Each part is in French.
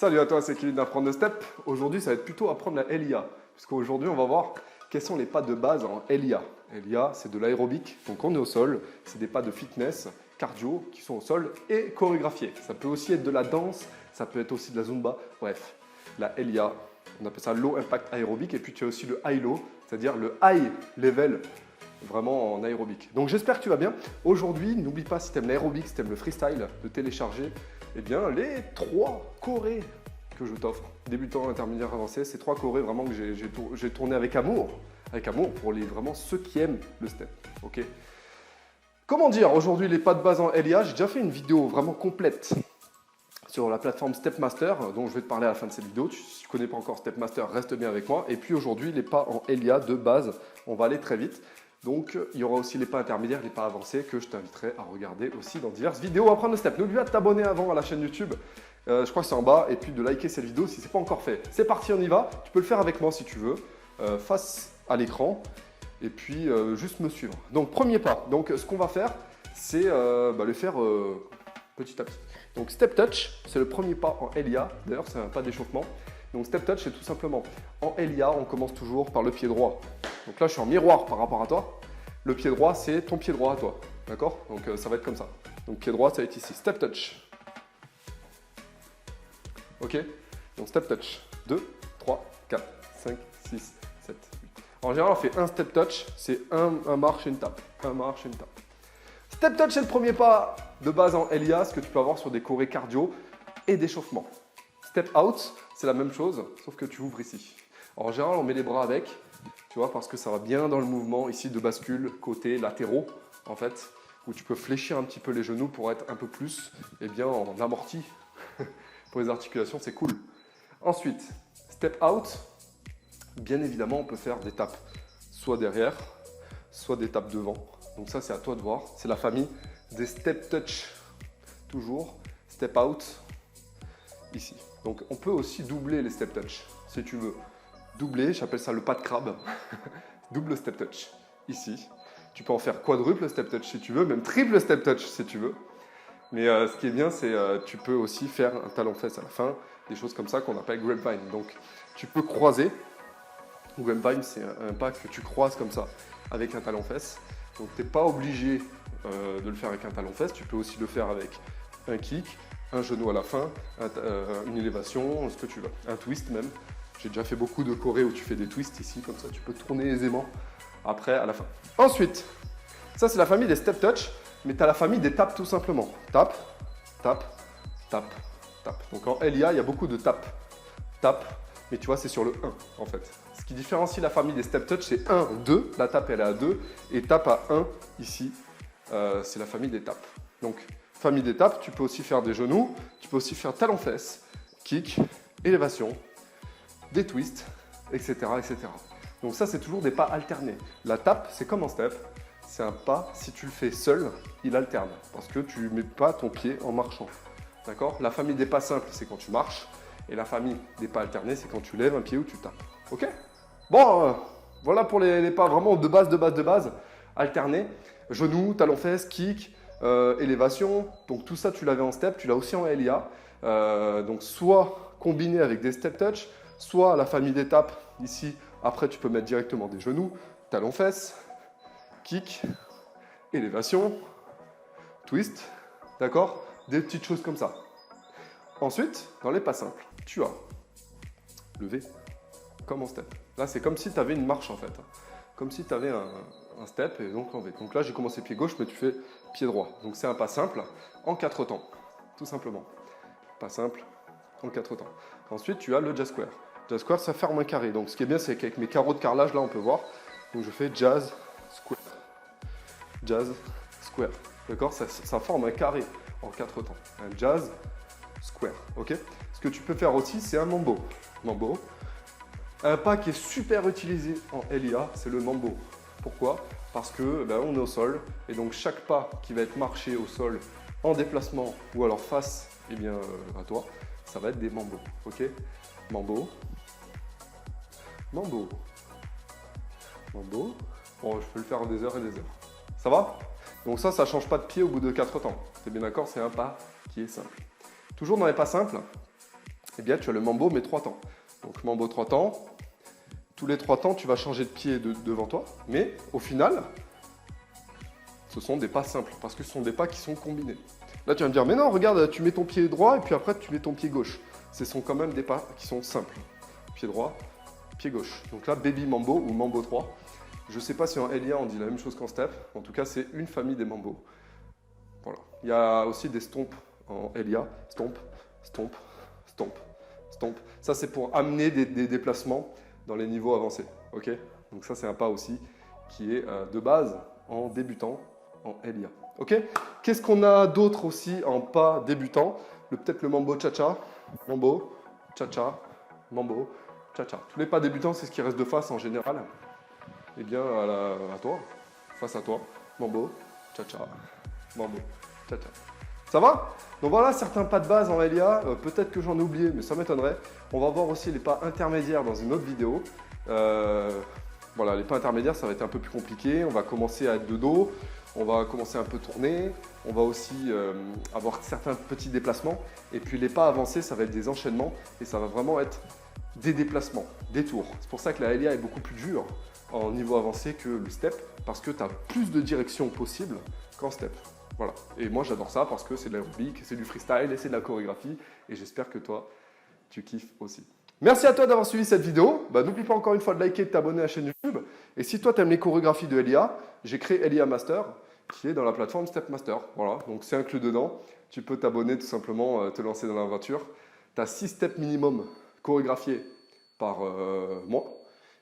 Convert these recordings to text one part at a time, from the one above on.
Salut à toi, c'est Kevin d'Apprendre le Step. Aujourd'hui, ça va être plutôt apprendre la LIA. Puisqu'aujourd'hui, on va voir quels sont les pas de base en LIA. LIA, c'est de l'aérobic, donc on est au sol. C'est des pas de fitness, cardio, qui sont au sol et chorégraphiés. Ça peut aussi être de la danse, ça peut être aussi de la zumba. Bref, la LIA, on appelle ça low impact aérobic. Et puis tu as aussi le high low, c'est-à-dire le high level, vraiment en aérobic. Donc j'espère que tu vas bien. Aujourd'hui, n'oublie pas, si tu aimes l'aérobic, si tu aimes le freestyle, de télécharger les 3 chorés que je t'offre, débutant, intermédiaire, avancé. Ces 3 chorés vraiment que j'ai tourné avec amour pour vraiment ceux qui aiment le step. Ok. Comment dire, aujourd'hui les pas de base en LIA, j'ai déjà fait une vidéo vraiment complète sur la plateforme Stepmaster, dont je vais te parler à la fin de cette vidéo. Si tu ne connais pas encore Stepmaster, reste bien avec moi. Et puis aujourd'hui, les pas en LIA de base, on va aller très vite. Donc, il y aura aussi les pas intermédiaires, les pas avancés que je t'inviterai à regarder aussi dans diverses vidéos à apprendre le step. N'oublie pas de t'abonner avant à la chaîne YouTube, je crois que c'est en bas, et puis de liker cette vidéo si ce n'est pas encore fait. C'est parti, on y va. Tu peux le faire avec moi si tu veux, face à l'écran, et puis juste me suivre. Donc, premier pas. Donc, ce qu'on va faire, c'est le faire petit à petit. Donc, step touch, c'est le premier pas en LIA. D'ailleurs, c'est un pas d'échauffement. Donc, step touch, c'est tout simplement en LIA, on commence toujours par le pied droit. Donc là, je suis en miroir par rapport à toi. Le pied droit, c'est ton pied droit à toi. D'accord? Donc ça va être comme ça. Donc pied droit, ça va être ici. Step touch. Ok? Donc step touch. 2, 3, 4, 5, 6, 7, 8. En général, on fait un step touch. C'est un marche et une tape. Un marche et une tape. Step touch, c'est le premier pas de base en LIA, ce que tu peux avoir sur des chorés cardio et d'échauffement. Step out, c'est la même chose, sauf que tu ouvres ici. En général, on met les bras avec. Tu vois, parce que ça va bien dans le mouvement ici de bascule, côté latéraux, en fait, où tu peux fléchir un petit peu les genoux pour être un peu plus en amorti. Pour les articulations, c'est cool. Ensuite, step out, bien évidemment, on peut faire des tapes soit derrière, soit des tapes devant. Donc ça, c'est à toi de voir. C'est la famille des step touch. Toujours, step out, ici. Donc on peut aussi doubler les step touch, si tu veux. Doubler, j'appelle ça le pas de crabe, double step touch, ici. Tu peux en faire quadruple step touch si tu veux, même triple step touch si tu veux. Mais ce qui est bien, c'est tu peux aussi faire un talon-fesse à la fin, des choses comme ça qu'on appelle grapevine. Donc tu peux croiser, grapevine c'est un pas que tu croises comme ça, avec un talon-fesse. Donc tu n'es pas obligé de le faire avec un talon-fesse, tu peux aussi le faire avec un kick, un genou à la fin, une élévation, ce que tu veux, un twist même. J'ai déjà fait beaucoup de chorés où tu fais des twists ici, comme ça tu peux tourner aisément après à la fin. Ensuite, ça c'est la famille des step touch, mais tu as la famille des tapes tout simplement. Tape, tape, tape, tape. Donc en LIA, il y a beaucoup de tapes. Tape, mais tu vois, c'est sur le 1 en fait. Ce qui différencie la famille des step touch, c'est 1, 2, la tape elle est à 2, et tape à 1 ici, c'est la famille des tapes. Donc, famille des tapes, tu peux aussi faire des genoux, tu peux aussi faire talon-fesse, kick, élévation, des twists, etc., etc. Donc ça, c'est toujours des pas alternés. La tape, c'est comme en step. C'est un pas, si tu le fais seul, il alterne. Parce que tu ne mets pas ton pied en marchant. D'accord? La famille des pas simples, c'est quand tu marches. Et la famille des pas alternés, c'est quand tu lèves un pied ou tu tapes. Ok? Bon, voilà pour les pas vraiment de base, alternés. Genoux, talon-fesse, kick, élévation. Donc tout ça, tu l'avais en step, tu l'as aussi en LIA. Donc soit combiné avec des step touch, soit la famille d'étapes, ici, après tu peux mettre directement des genoux, talons-fesses, kick, élévation, twist, d'accord? Des petites choses comme ça. Ensuite, dans les pas simples, tu as le V, comme en step. Là, c'est comme si tu avais une marche en fait. Comme si tu avais un step et donc en V. Donc là, j'ai commencé pied gauche, mais tu fais pied droit. Donc c'est un pas simple en 4 temps, tout simplement. Pas simple en 4 temps. Ensuite, tu as le jazz square. Jazz square, ça forme un carré. Donc, ce qui est bien, c'est qu'avec mes carreaux de carrelage, là, on peut voir. Donc, je fais jazz square. Jazz square. D'accord? Ça forme un carré en 4 temps. Un jazz square. Ok? Ce que tu peux faire aussi, c'est un mambo. Mambo. Un pas qui est super utilisé en LIA, c'est le mambo. Pourquoi? Parce que on est au sol. Et donc, chaque pas qui va être marché au sol en déplacement ou alors face à toi, ça va être des mambos. Ok? Mambo. Mambo. Mambo. Bon, je peux le faire en des heures et des heures. Ça va? Donc ça ne change pas de pied au bout de 4 temps. T'es bien d'accord? C'est un pas qui est simple. Toujours dans les pas simples, eh bien, tu as le mambo, mais 3 temps. Donc, mambo 3 temps. Tous les 3 temps, tu vas changer de pied devant toi. Mais au final, ce sont des pas simples, parce que ce sont des pas qui sont combinés. Là, tu vas me dire, mais non, regarde, tu mets ton pied droit, et puis après, tu mets ton pied gauche. Ce sont quand même des pas qui sont simples. Pied droit, pied gauche. Donc là, baby mambo ou mambo 3. Je ne sais pas si en Elia, on dit la même chose qu'en step. En tout cas, c'est une famille des mambos. Voilà. Il y a aussi des stompes en Elia. Stomp, stomp, stomp, stomp. Ça, c'est pour amener des déplacements dans les niveaux avancés. Ok. Donc ça, c'est un pas aussi qui est de base en débutant en Elia. Ok. Qu'est-ce qu'on a d'autre aussi en pas débutant? Peut-être le mambo cha-cha. Mambo, cha-cha, mambo, cha-cha. Tous les pas débutants, c'est ce qui reste de face en général. Eh bien, à toi, face à toi, mambo, cha-cha, mambo, cha-cha. Ça va? Donc voilà certains pas de base en Elia. Peut-être que j'en ai oublié, mais ça m'étonnerait. On va voir aussi les pas intermédiaires dans une autre vidéo. Voilà, les pas intermédiaires, ça va être un peu plus compliqué. On va commencer à être de dos. On va commencer un peu tourner. On va aussi avoir certains petits déplacements. Et puis les pas avancés, ça va être des enchaînements. Et ça va vraiment être des déplacements, des tours. C'est pour ça que la Elia est beaucoup plus dure en niveau avancé que le step. Parce que tu as plus de directions possibles qu'en step. Voilà. Et moi, j'adore ça parce que c'est de l'aérobic, c'est du freestyle et c'est de la chorégraphie. Et j'espère que toi, tu kiffes aussi. Merci à toi d'avoir suivi cette vidéo. N'oublie pas encore une fois de liker et de t'abonner à la chaîne YouTube. Et si toi, tu aimes les chorégraphies de Elia, j'ai créé Elia Master qui est dans la plateforme Step Master. Voilà, donc c'est inclus dedans. Tu peux t'abonner tout simplement, te lancer dans l'aventure. Tu as 6 steps minimum chorégraphiés par mois.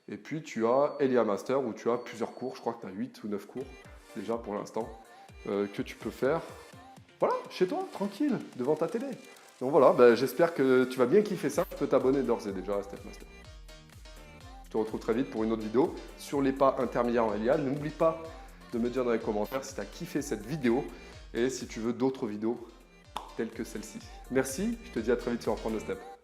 Et puis tu as Elia Master où tu as plusieurs cours. Je crois que tu as 8 ou 9 cours déjà pour l'instant que tu peux faire voilà, chez toi, tranquille, devant ta télé. Donc voilà, j'espère que tu vas bien kiffer ça. Tu peux t'abonner d'ores et déjà à Step Master. Je te retrouve très vite pour une autre vidéo sur les pas intermédiaires en Elia. N'oublie pas de me dire dans les commentaires si tu as kiffé cette vidéo et si tu veux d'autres vidéos telles que celle-ci. Merci, je te dis à très vite sur Apprendre le Step.